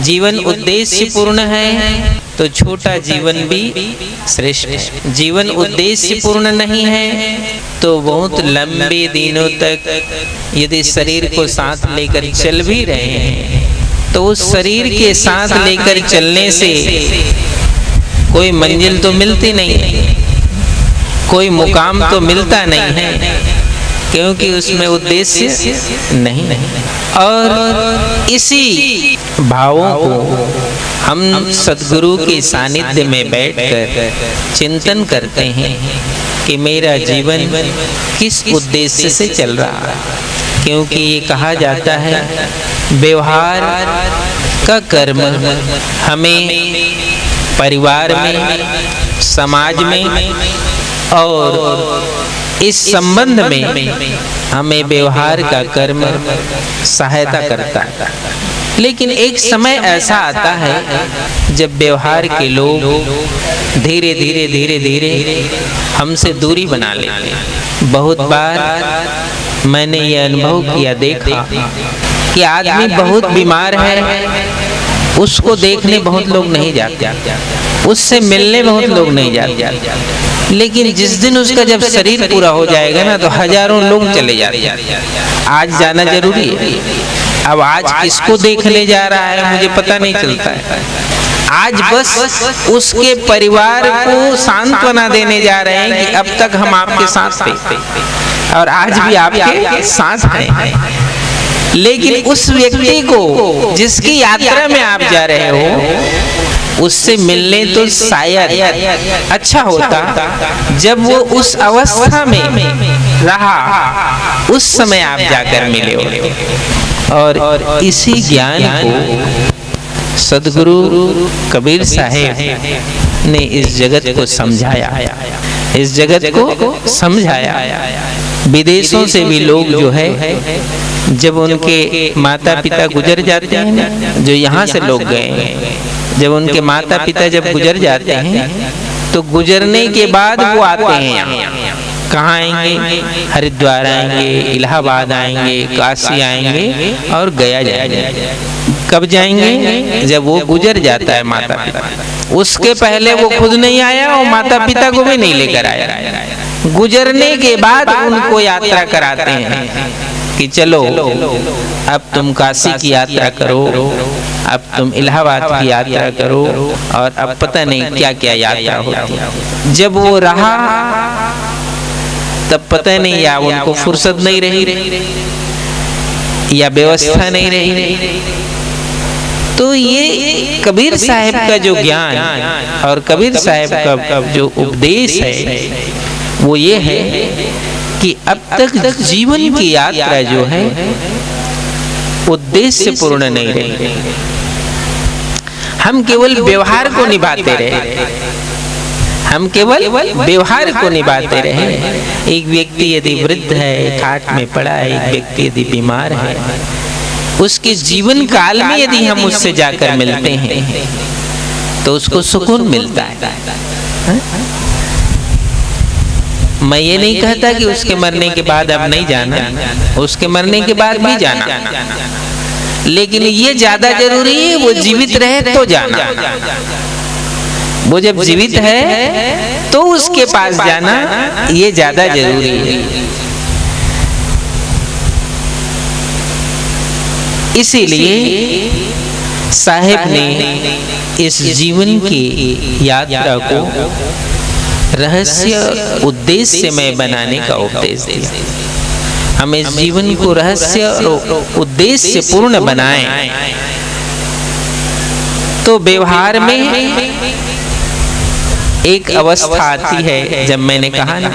जीवन उद्देश्य पूर्ण है तो छोटा जीवन भी श्रेष्ठ है। जीवन उद्देश्य पूर्ण नहीं है तो बहुत लंबे दिनों तक यदि शरीर को साथ लेकर चल भी रहे हैं तो उस शरीर के साथ लेकर चलने से कोई मंजिल तो मिलती नहीं है, कोई मुकाम तो मिलता नहीं है, क्योंकि उसमें उद्देश्य नहीं है। और इसी भावों को हम सद्गुरु के सानिध्य में बैठकर चिंतन करते हैं कि मेरा जीवन किस उद्देश्य से चल रहा है। क्योंकि ये कहा जाता है व्यवहार का कर्म हमें परिवार में, समाज में और इस संबंध में हमें व्यवहार का कर्म सहायता करता है। लेकिन एक समय ऐसा आता है जब व्यवहार के लोग धीरे धीरे हमसे दूरी बना लेते। बहुत बार मैंने ये अनुभव किया, देखा कि आदमी बहुत बीमार है, उसको देखने बहुत लोग नहीं जाते, उससे मिलने बहुत लोग नहीं जाते, लेकिन जिस दिन उसका जब शरीर पूरा हो जाएगा ना तो हजारों लोग चले जाते। आज जाना जरूरी है। अब आज किसको देखने जा रहा है मुझे पता नहीं चलता है। आज बस उसके परिवार को सांत्वना देने जा रहे हैं कि अब तक हम आपके साथ थे और आज भी आपके साथ हैं। लेकिन उस व्यक्ति को जिसकी यात्रा में आप जा रहे हो उससे मिलने तो शायद अच्छा होता जब वो उस अवस्था में रहा, उस समय आप जाकर मिले हो। और इसी ज्ञान को सद्गुरु कबीर साहेब ने इस जगत को समझाया, इस जगत को समझाया। विदेशों से भी लोग जो है जब उनके माता पिता गुजर जाते हैं ना, जो यहाँ से लोग गए हैं, जब उनके माता पिता जब गुजर जाते हैं तो गुजरने के बाद वो आते हैं यहाँ। कहाँ आएंगे? हरिद्वार आएंगे, इलाहाबाद आएंगे, काशी आएंगे और गया जाएंगे। कब जाएंगे? जब वो गुजर जाता है माता पिता। उसके पहले वो खुद नहीं आया और माता पिता को भी नहीं लेकर आया। गुजरने के बाद उनको यात्रा कराते हैं कि चलो अब तुम काशी की यात्रा करो, अब तुम इलाहाबाद की यात्रा करो, और अब पता नहीं क्या क्या यात्रा होती है। जब वो रहा तब पता नहीं या उनको फुर्सत नहीं रही या व्यवस्था नहीं रही। तो ये कबीर साहब का जो ज्ञान और कबीर साहब का जो उपदेश है वो ये है कि अब तक जीवन की यात्रा जो है उद्देश्य पूर्ण नहीं रही। हम केवल व्यवहार को निभाते रहे, हम केवल व्यवहार को निभाते रहे। एक व्यक्ति यदि वृद्ध है, खाट में पड़ा है, एक व्यक्ति यदि बीमार है, उसके जीवन काल में यदि हम उससे जाकर मिलते हैं तो उसको सुकून मिलता है। मैं ये नहीं कहता कि उसके मरने के बाद अब नहीं जाना, उसके मरने के बाद भी जाना, लेकिन ये ज्यादा जरूरी है वो जीवित रहे तो जाना। वो जब जीवित है तो उसके पास जाना ये ज्यादा जरूरी है। इसीलिए साहेब ने इस जीवन की यात्रा को रहस्य उद्देश्य में बनाने का उपदेश दिया। हम इस जीवन को रहस्य और उद्देश्य पूर्ण बनाएं तो व्यवहार में एक अवस्था आती है, जब मैंने कहा ना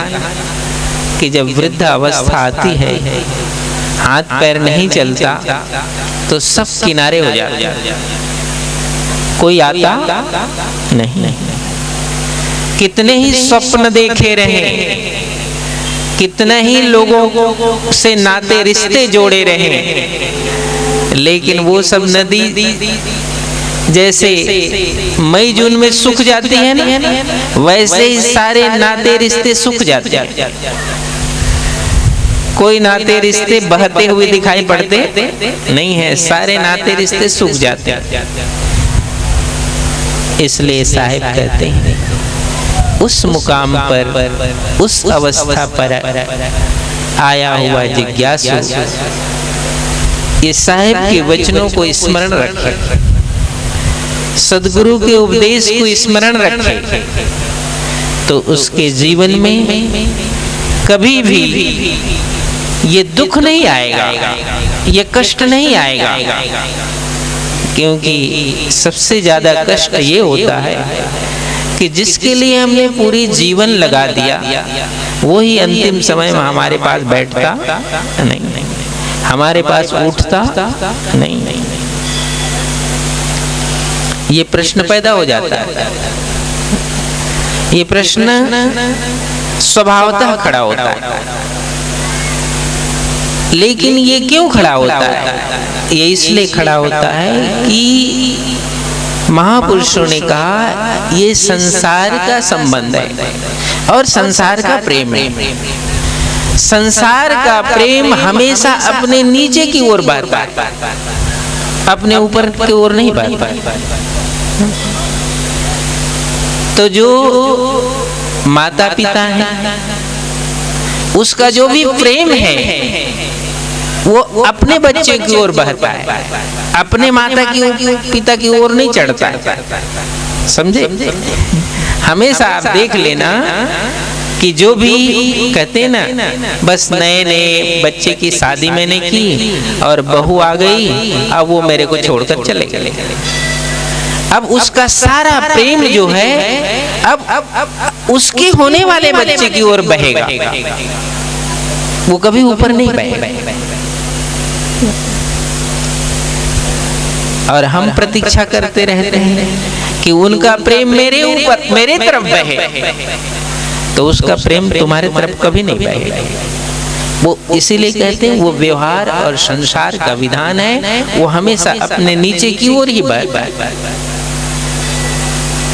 कि जब वृद्ध अवस्था आती है, हाथ पैर नहीं चलता तो सब किनारे हो जाते, कोई आता नहीं। कितने ही स्वप्न देखे रहे, कितने ही लोगों से नाते रिश्ते जोड़े रहे, लेकिन वो सब नदी जैसे मई जून में सूख जाती है ना, वैसे ही सारे नाते रिश्ते सूख जाते हैं। कोई नाते रिश्ते बहते हुए दिखाई पड़ते नहीं है, सारे नाते रिश्ते सूख जाते हैं। इसलिए साहिब कहते हैं उस मुकाम पर, उस अवस्था पर आया हुआ जिज्ञासु ये साहिब के वचनों को स्मरण रखे, सद्गुरु के उपदेश को स्मरण रखे, तो उसके जीवन में कभी भी ये दुख नहीं आएगा, ये कष्ट नहीं आएगा। क्योंकि सबसे ज्यादा कष्ट ये होता है कि जिसके लिए हमने पूरी जीवन लगा दिया वो ही अंतिम समय में हमारे पास बैठता नहीं, हमारे पास उठता नहीं। ये प्रश्न पैदा हो जाता है। ये प्रश्न स्वभावतः खड़ा होता है। लेकिन ये क्यों खड़ा होता है? ये इसलिए खड़ा होता है कि महापुरुषों ने कहा ये संसार का संबंध है और संसार का प्रेम है। संसार का प्रेम हमेशा अपने नीचे की ओर बढ़ता है, अपने ऊपर की ओर नहीं बढ़ता। तो जो माता पिता है उसका जो भी प्रेम है वो अपने बच्चे की ओर बहता है, अपने माता की पिता की ओर नहीं चढ़ता है। समझे? हमेशा आप देख लेना कि जो भी कहते ना बस नए नए बच्चे की शादी मैंने की और बहू आ गई, अब वो मेरे को छोड़कर चले गए। अब उसका सारा प्रेम जो है अब उसके होने वाले बच्चे की ओर बहेगा, वो कभी ऊपर नहीं बहेगा। और हम प्रतीक्षा करते रहते हैं कि उनका प्रेम मेरे ऊपर, मेरे तरफ बहे, तो उसका प्रेम तुम्हारे तरफ कभी नहीं बहेगा। वो इसीलिए कहते हैं वो व्यवहार और संसार का विधान है, वो हमेशा अपने नीचे की ओर ही बहता है।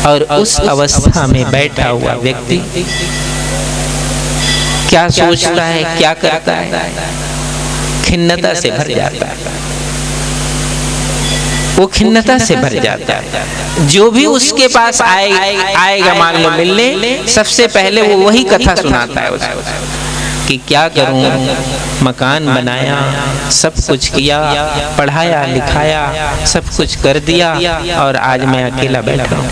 और उस अवस्था में बैठा हुआ व्यक्ति क्या सोचता है, क्या करता है? खिन्नता से भर जाता है। वो खिन्नता से भर जाता है। जो भी उसके पास आएगा मान लो मिलने, सबसे पहले वो वही कथा सुनाता है उसको कि क्या करूं, मकान बनाया, सब कुछ किया, पढ़ाया लिखाया, सब कुछ कर दिया और आज मैं अकेला बैठा हूं।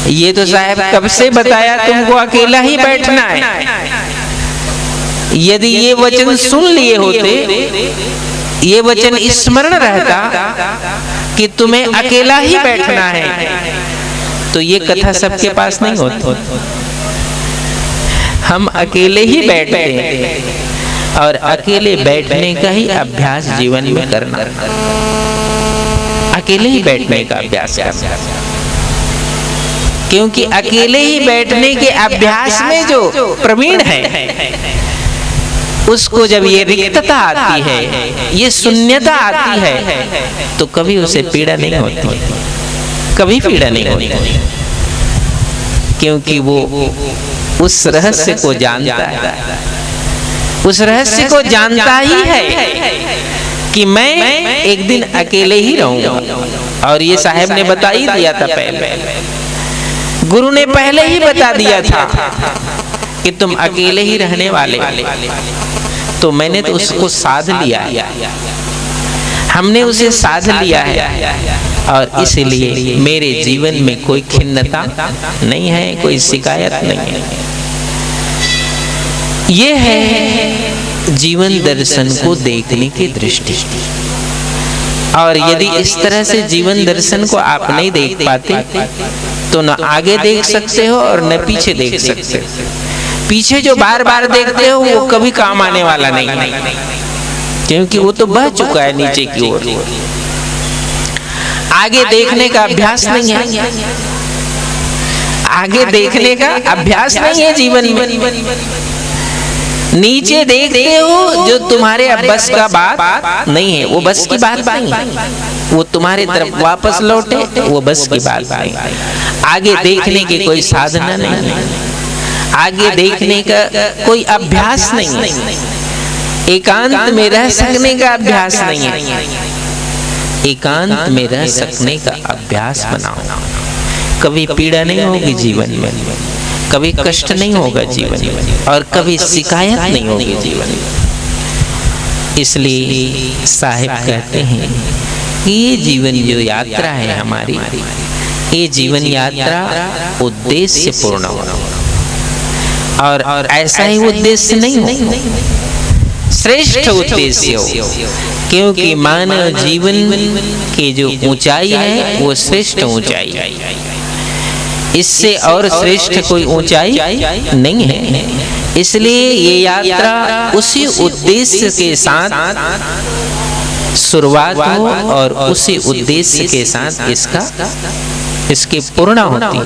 ये तो साहब कब से बताया तुमको अकेला ही बैठना है। यदि ये वचन सुन लिए होते, ये वचन स्मरण रहता कि तुम्हें अकेला ही बैठना है, तो ये कथा सबके पास नहीं होती। हम अकेले ही बैठते हैं और अकेले बैठने का ही अभ्यास जीवन में करना, अकेले ही बैठने का अभ्यास करना। क्योंकि अकेले ही बैठने के अभ्यास में जो प्रवीण है उसको जब ये रिक्तता आती है, ये शून्यता आती है, तो कभी उसे पीड़ा नहीं होती, कभी पीड़ा नहीं होती। क्योंकि वो उस रहस्य को जानता है, उस रहस्य को जानता ही है कि मैं एक दिन अकेले ही रहूंगा। और ये साहब ने बता ही दिया था पहले, गुरु ने पहले ही बता दिया था कि तुम अकेले ही रहने वाले। तो मैंने तो उसको साध लिया है, हमने उसे साध लिया है, और इसलिए मेरे जीवन में कोई खिन्नता नहीं है, कोई शिकायत नहीं है। ये है जीवन दर्शन को देखने की दृष्टि। और यदि इस तरह से जीवन दर्शन को आप नहीं देख पाते तो न आगे देख सकते हो और न पीछे देख सकते हो। पीछे जो बार बार देखते हो वो कभी काम आने वाला नहीं है, क्योंकि वो तो बह चुका है नीचे की ओर। आगे देखने का अभ्यास नहीं है, आगे देखने का अभ्यास नहीं है जीवन में। नीचे देखते हो जो तुम्हारे अब बस का बात नहीं है, वो बस की बात नहीं है, वो तुम्हारे तरफ वापस लौटे, वो बस की बात नहीं। आगे देखने की कोई साधना नहीं है, आगे देखने का कोई अभ्यास नहीं है, एकांत में रह सकने का अभ्यास नहीं है। एकांत में रह सकने का अभ्यास बनाओ। कभी पीड़ा नहीं होगी जीवन में, कभी कष्ट नहीं होगा जीवन में, और कभी शिकायत नहीं होगी जीवन में। इसलिए साहिब कहते हैं कि ये जीवन जो यात्रा है हमारी, ये जीवन यात्रा उद्देश्य पूर्ण हो, और ऐसा ही उद्देश्य नहीं हो, श्रेष्ठ उद्देश्य हो। क्योंकि मानव जीवन की जो ऊंचाई है वो श्रेष्ठ ऊंचाई है, इससे और श्रेष्ठ कोई ऊंचाई नहीं है। इसलिए ये यात्रा उसी उद्देश्य के साथ शुरुआत हो और उसी उद्देश्य के साथ इसकी पूर्ण होती है।